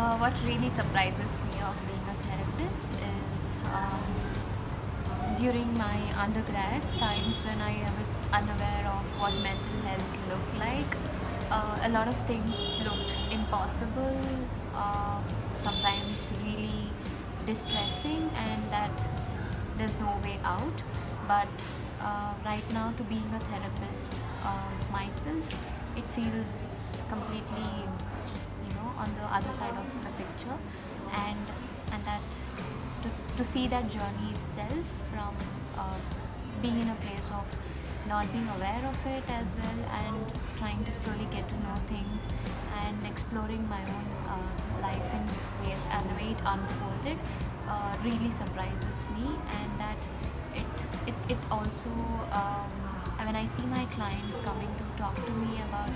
What really surprises me of being a therapist is during my undergrad times when I was unaware of what mental health looked like. A lot of things looked impossible, sometimes really distressing, and that there's no way out. But right now, to being a therapist myself, it feels completely, on the other side of the picture, and that to see that journey itself from being in a place of not being aware of it as well, and trying to slowly get to know things and exploring my own life in ways, and the way it unfolded really surprises me. And that it also, when I see my clients coming to talk to me about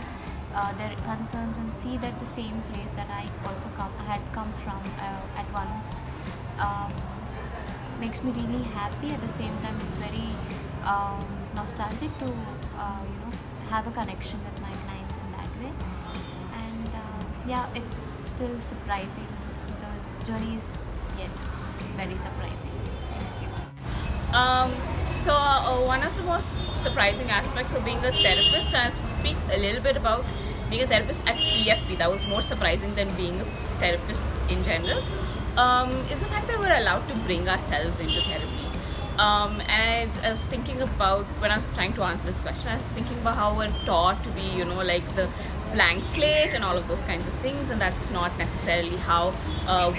their concerns, and see that the same place that I also had come from at once, um, makes me really happy. At the same time, it's very nostalgic to have a connection with my clients in that way. And yeah, it's still surprising. The journey is yet very surprising. Thank you. Um, One of the most surprising aspects of being a therapist, and I'll speak a little bit about being a therapist at PFP, that was more surprising than being a therapist in general, is the fact that we're allowed to bring ourselves into therapy. And I was thinking about, when I was trying to answer this question, I was thinking about how we're taught to be, like the blank slate and all of those kinds of things, and that's not necessarily how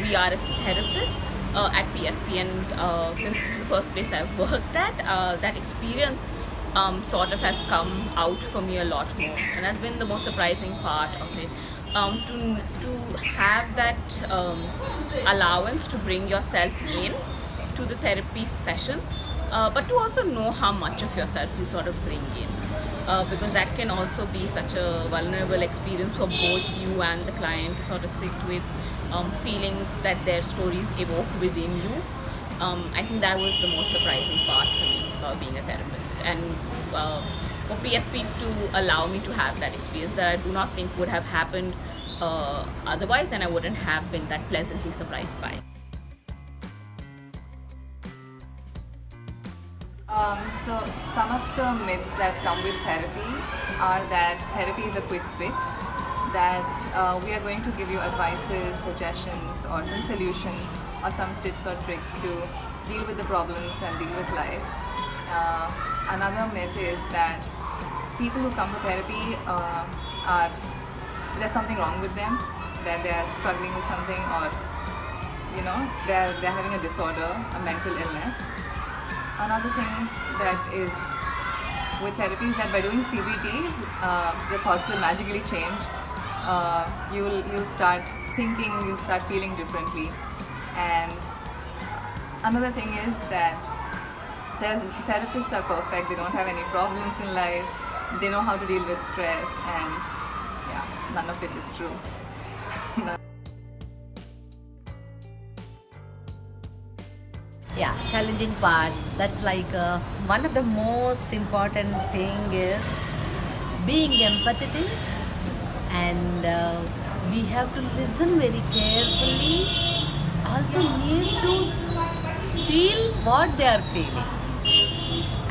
we are as therapists at PFP. And since this is the first place I've worked at, that experience sort of has come out for me a lot more, and that's been the most surprising part of it. To have that allowance to bring yourself in to the therapy session, but to also know how much of yourself you sort of bring in, because that can also be such a vulnerable experience for both you and the client, to sort of sit with feelings that their stories evoke within you. I think that was the most surprising part for me about being a therapist, and for PFP to allow me to have that experience that I do not think would have happened otherwise, and I wouldn't have been that pleasantly surprised by. So some of the myths that come with therapy are that therapy is a quick fix, that we are going to give you advices, suggestions, or some solutions, or some tips or tricks to deal with the problems and deal with life. Another myth is that people who come for therapy there's something wrong with them, that they are struggling with something, or they're having a disorder, a mental illness. Another thing that is with therapy is that by doing CBT, your thoughts will magically change. You'll start thinking, you'll start feeling differently. And another thing is that the therapists are perfect. They don't have any problems in life. They know how to deal with stress, and yeah, none of it is true. Yeah, challenging parts, that's like one of the most important thing is being empathetic, and we have to listen very carefully, also need to feel what they are feeling,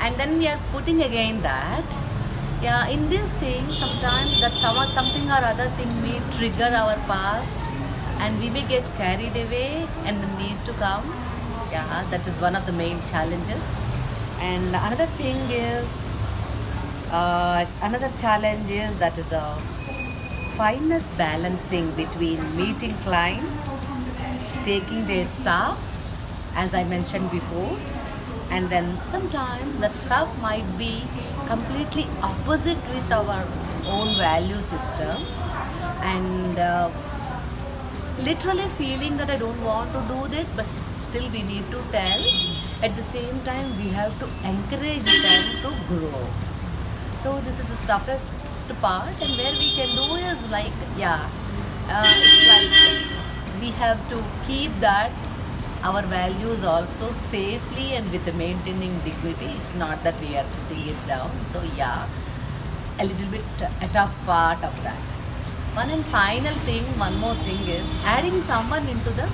and then we are putting again that, yeah, in this thing sometimes that something or other thing may trigger our past, and we may get carried away and the need to come. Yeah, that is one of the main challenges. And another thing is, another challenge is that is a fineness balancing between meeting clients, taking their staff, as I mentioned before, and then sometimes that stuff might be completely opposite with our own value system, and literally feeling that I don't want to do that, but still we need to tell. At the same time, we have to encourage them to grow. So this is the toughest part, and where we can do is like, yeah, it's like we have to keep that our values also safely and with the maintaining dignity. It's not that we are putting it down. So yeah, a little bit a tough part of that. One and final thing, one more thing is adding someone into the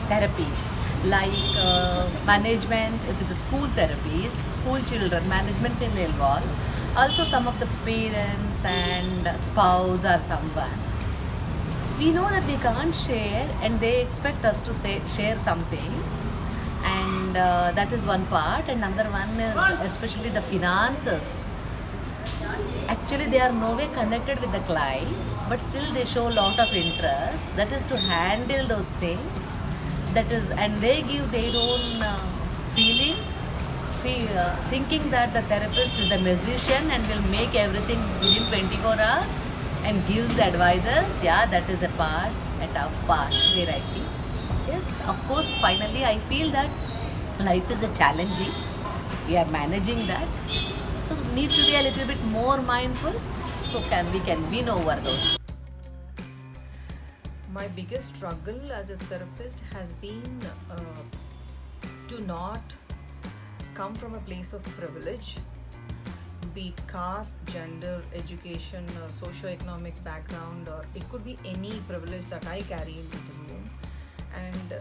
therapy, like management, if it's a school therapy, school children, management will involve. Also, some of the parents and spouse or someone. We know that we can't share, and they expect us to share some things, and that is one part. And another one is especially the finances. Actually, they are no way connected with the client, but still they show a lot of interest. That is to handle those things. That is, and they give their own feelings, thinking that the therapist is a musician and will make everything within 24 hours and gives the advices. Yeah, that is a part, a tough part where I feel. Yes, of course, finally I feel that life is a challenging. We are managing that. So need to be a little bit more mindful so we can win over those. My biggest struggle as a therapist has been to not come from a place of privilege, be it caste, gender, education, socio-economic background, or it could be any privilege that I carry into the room, and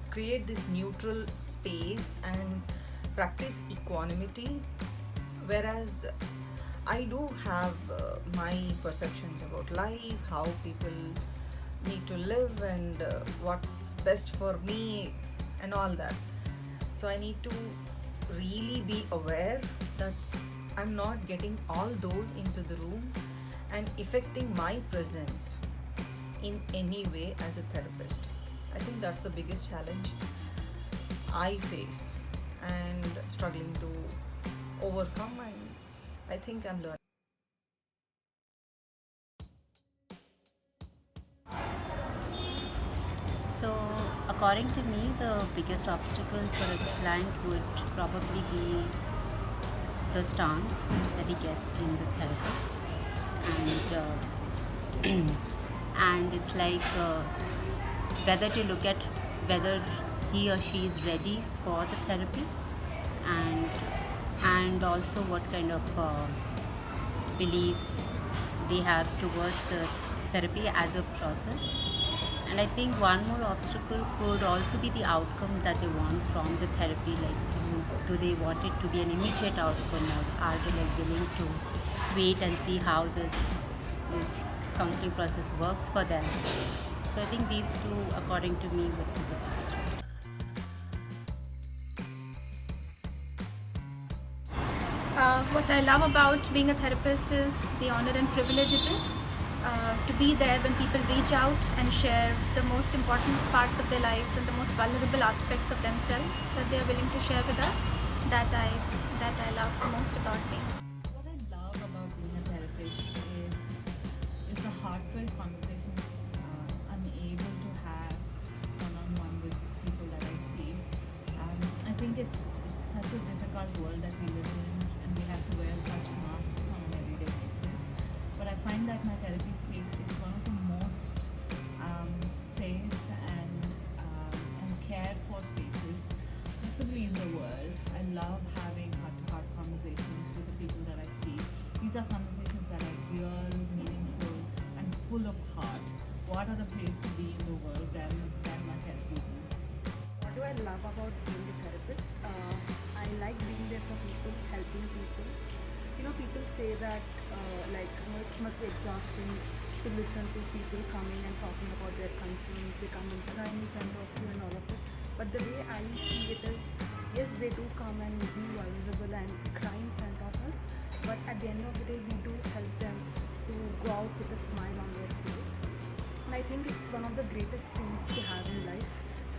create this neutral space and practice equanimity. Whereas I do have my perceptions about life, how people need to live, and what's best for me, and all that. So I need to really be aware that I'm not getting all those into the room and affecting my presence in any way as a therapist. I think that's the biggest challenge I face and struggling to overcome, and I think I'm learning. So, according to me, the biggest obstacle for a client would probably be the stance that he gets in the therapy, and and it's like whether to look at whether he or she is ready for the therapy, and also what kind of beliefs they have towards the therapy as a process. And I think one more obstacle could also be the outcome that they want from the therapy. Like, do they want it to be an immediate outcome, or are they like willing to wait and see how this counseling process works for them? So I think these two, according to me, would be the biggest obstacles. What I love about being a therapist is the honor and privilege it is to be there when people reach out and share the most important parts of their lives and the most vulnerable aspects of themselves that they are willing to share with us. That I love the most about me. What I love about being a therapist is the heartfelt conversations I'm able to have one-on-one with people that I see. I think it's such a difficult world that we live in, and we have to wear such masks on an everyday basis. But I find that my therapy space is one of the most safe and cared for spaces possibly in the world. I love having heart-to-heart conversations with the people that I see. These are conversations that are real, meaningful, and full of heart. What other place to be in the world than my therapy room? What do I love about being a therapist? I like being there for people, helping people. You know, people say that it must be exhausting to listen to people coming and talking about their concerns. They come and cry in front of you and all of it. But the way I see it is, yes, they do come and be vulnerable and cry in front of us. But at the end of the day, we do help them to go out with a smile on their face. And I think it's one of the greatest things to have in life,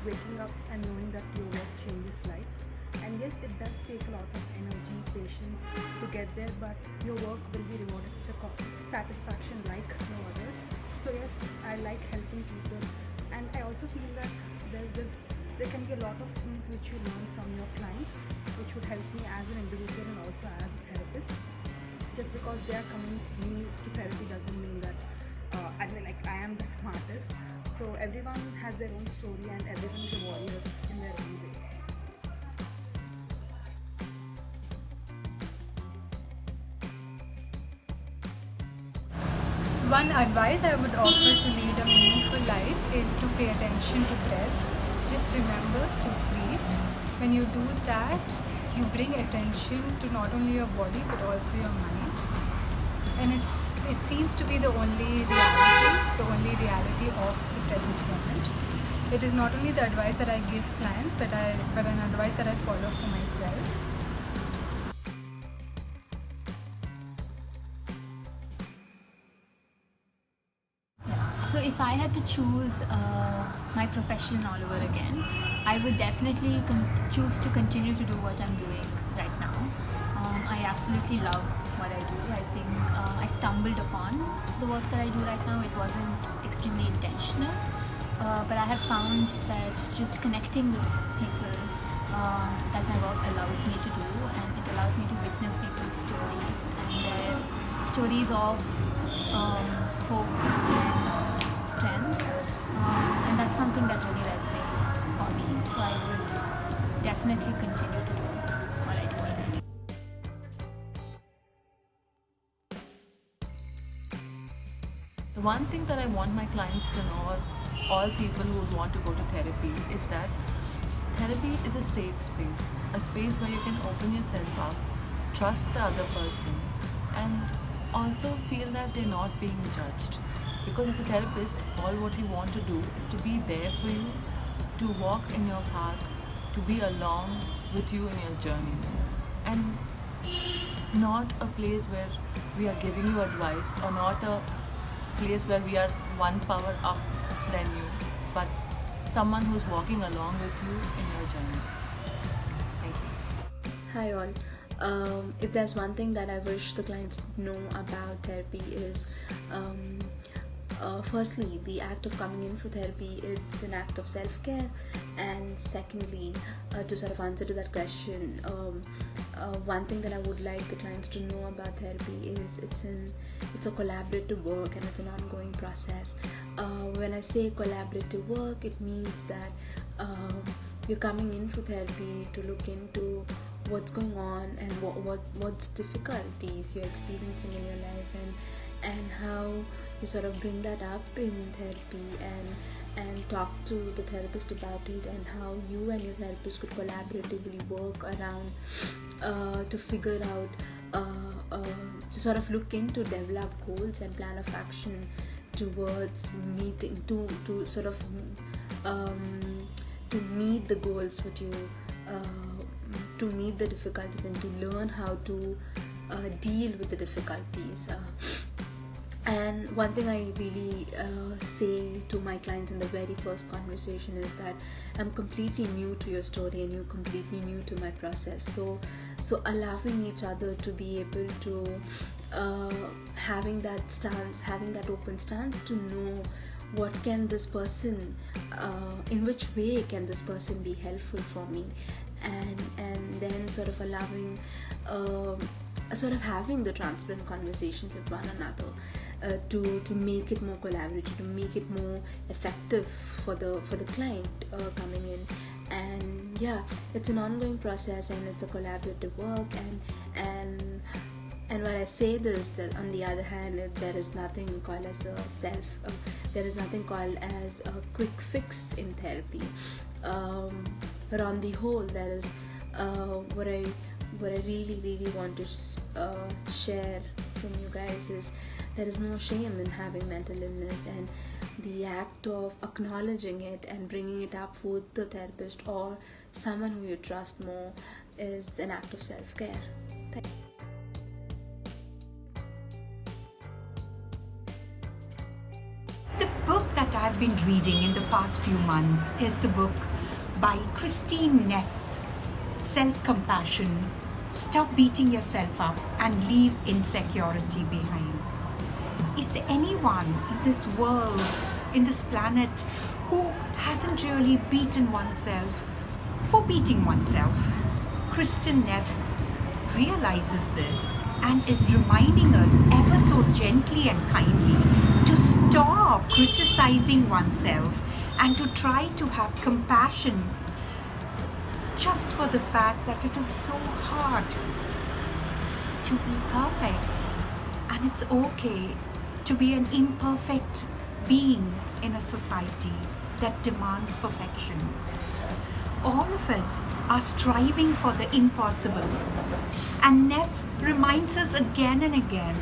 waking up and knowing that your work changes lives. And yes, it does take a lot of energy, patience to get there, but your work will be rewarded with a satisfaction like no other. So yes, I like helping people, and I also feel that there can be a lot of things which you learn from your clients, which would help me as an individual and also as a therapist. Just because they are coming to me to therapy doesn't mean that I am the smartest. So everyone has their own story, and everyone is a warrior in their own way. One advice I would offer to lead a meaningful life is to pay attention to breath. Just remember to breathe. When you do that, you bring attention to not only your body but also your mind. And it seems to be the only reality of the present moment. It is not only the advice that I give clients, but an advice that I follow for myself. So if I had to choose my profession all over again, I would definitely choose to continue to do what I'm doing right now. I absolutely love what I do. I think I stumbled upon the work that I do right now. It wasn't extremely intentional, but I have found that just connecting with people that my work allows me to do, and it allows me to witness people's stories and their stories of hope and strengths, and that's something that really resonates for me. So I would definitely continue to do what I do already. The one thing that I want my clients to know, or all people who want to go to therapy, is that therapy is a safe space, a space where you can open yourself up, trust the other person, and also feel that they're not being judged. Because as a therapist, all what we want to do is to be there for you, to walk in your path, to be along with you in your journey, and not a place where we are giving you advice, or not a place where we are one power up than you, but someone who's walking along with you in your journey. Thank you. Hi all. If there's one thing that I wish the clients know about therapy is firstly, the act of coming in for therapy is an act of self-care, and secondly, to sort of answer to that question, one thing that I would like the clients to know about therapy is it's a collaborative work, and it's an ongoing process. When I say collaborative work, it means that you're coming in for therapy to look into what's going on and what's difficulties you're experiencing in your life, and how you sort of bring that up in therapy, and talk to the therapist about it, and how you and your therapist could collaboratively work around to figure out to sort of look into, develop goals and plan of action towards meeting to sort of to meet the goals with you, to meet the difficulties, and to learn how to deal with the difficulties. And one thing I really say to my clients in the very first conversation is that I'm completely new to your story, and you're completely new to my process. So allowing each other to be able to having that stance, having that open stance to know what can this person, in which way can this person be helpful for me, and then sort of allowing sort of having the transparent conversations with one another, to make it more collaborative, to make it more effective for the client coming in. And yeah, it's an ongoing process, and it's a collaborative work, and when I say this, that on the other hand, there is nothing called as there is nothing called as a quick fix in therapy, but on the whole, there is what I really want to share from you guys is there is no shame in having mental illness, and the act of acknowledging it and bringing it up with the therapist or someone who you trust more is an act of self-care. Thank you. The book that I've been reading in the past few months is the book by Christine Neff, Self-Compassion, Stop Beating Yourself Up and Leave Insecurity Behind. Is there anyone in this world, in this planet, who hasn't really beaten oneself for beating oneself? Christine Neff realizes this and is reminding us ever so gently and kindly to stop criticizing oneself and to try to have compassion just for the fact that it is so hard to be perfect, and it's okay to be an imperfect being in a society that demands perfection. All of us are striving for the impossible, and Neff reminds us again and again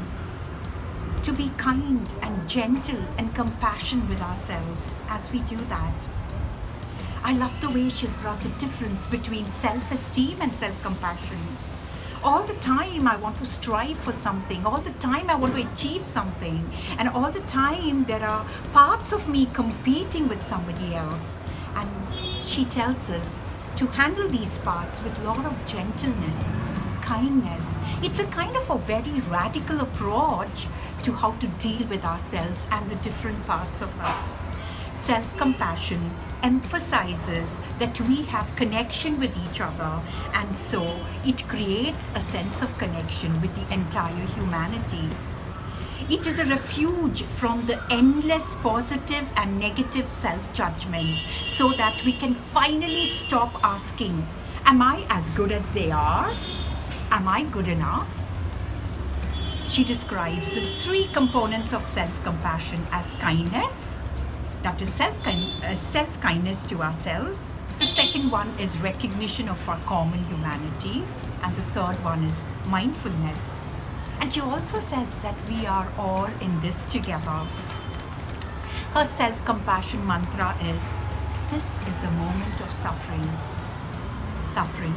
to be kind and gentle and compassionate with ourselves as we do that. I love the way she's brought the difference between self-esteem and self-compassion. All the time I want to strive for something, all the time I want to achieve something, and all the time there are parts of me competing with somebody else. And she tells us to handle these parts with a lot of gentleness, kindness. It's a kind of a very radical approach to how to deal with ourselves and the different parts of us. Self-compassion emphasizes that we have connection with each other, and so it creates a sense of connection with the entire humanity. It is a refuge from the endless positive and negative self-judgment, so that we can finally stop asking, am I as good as they are? Am I good enough? She describes the three components of self-compassion as kindness, that is self-kindness to ourselves. The second one is recognition of our common humanity, and the third one is mindfulness. And she also says that we are all in this together. Her self-compassion mantra is, this is a moment of suffering. Suffering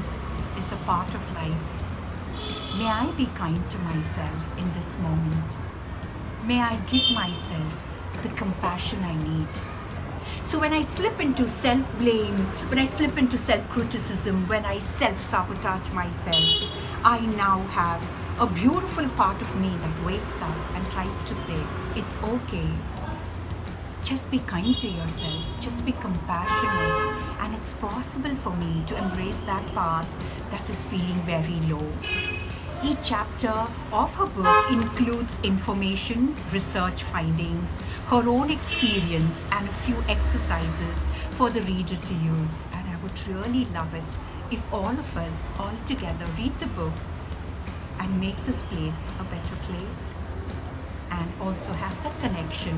is a part of life. May I be kind to myself in this moment. May I give myself the compassion I need. So when I slip into self-blame, when I slip into self-criticism, when I self-sabotage myself, I now have a beautiful part of me that wakes up and tries to say, it's okay. Just be kind to yourself, just be compassionate, and it's possible for me to embrace that part that is feeling very low. Each chapter of her book includes information, research findings, her own experience, and a few exercises for the reader to use. And I would really love it if all of us all together read the book and make this place a better place, and also have that connection,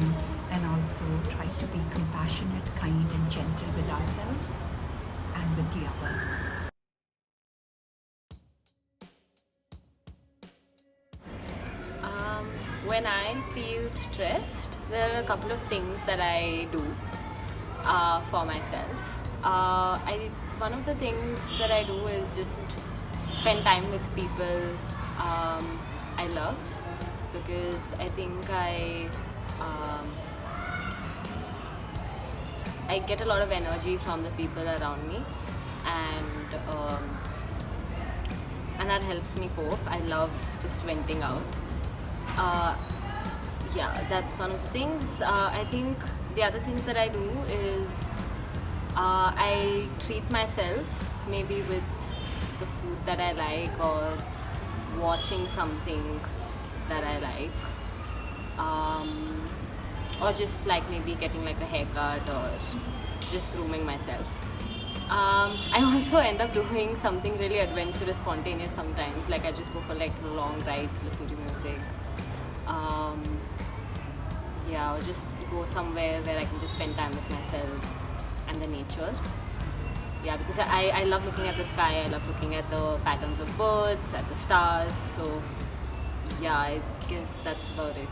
and also try to be compassionate, kind, and gentle with ourselves and with the others. When I feel stressed, there are a couple of things that I do for myself. One of the things that I do is just spend time with people I love, because I think I get a lot of energy from the people around me, and that helps me cope. I love just venting out. Yeah, that's one of the things. I think the other things that I do is I treat myself maybe with the food that I like, or watching something that I like, or just like maybe getting like a haircut, or just grooming myself. I also end up doing something really adventurous, spontaneous sometimes. Like I just go for like long rides, listen to music. Yeah, or just go somewhere where I can just spend time with myself and the nature. Yeah, because I love looking at the sky, I love looking at the patterns of birds, at the stars. So yeah, I guess that's about it.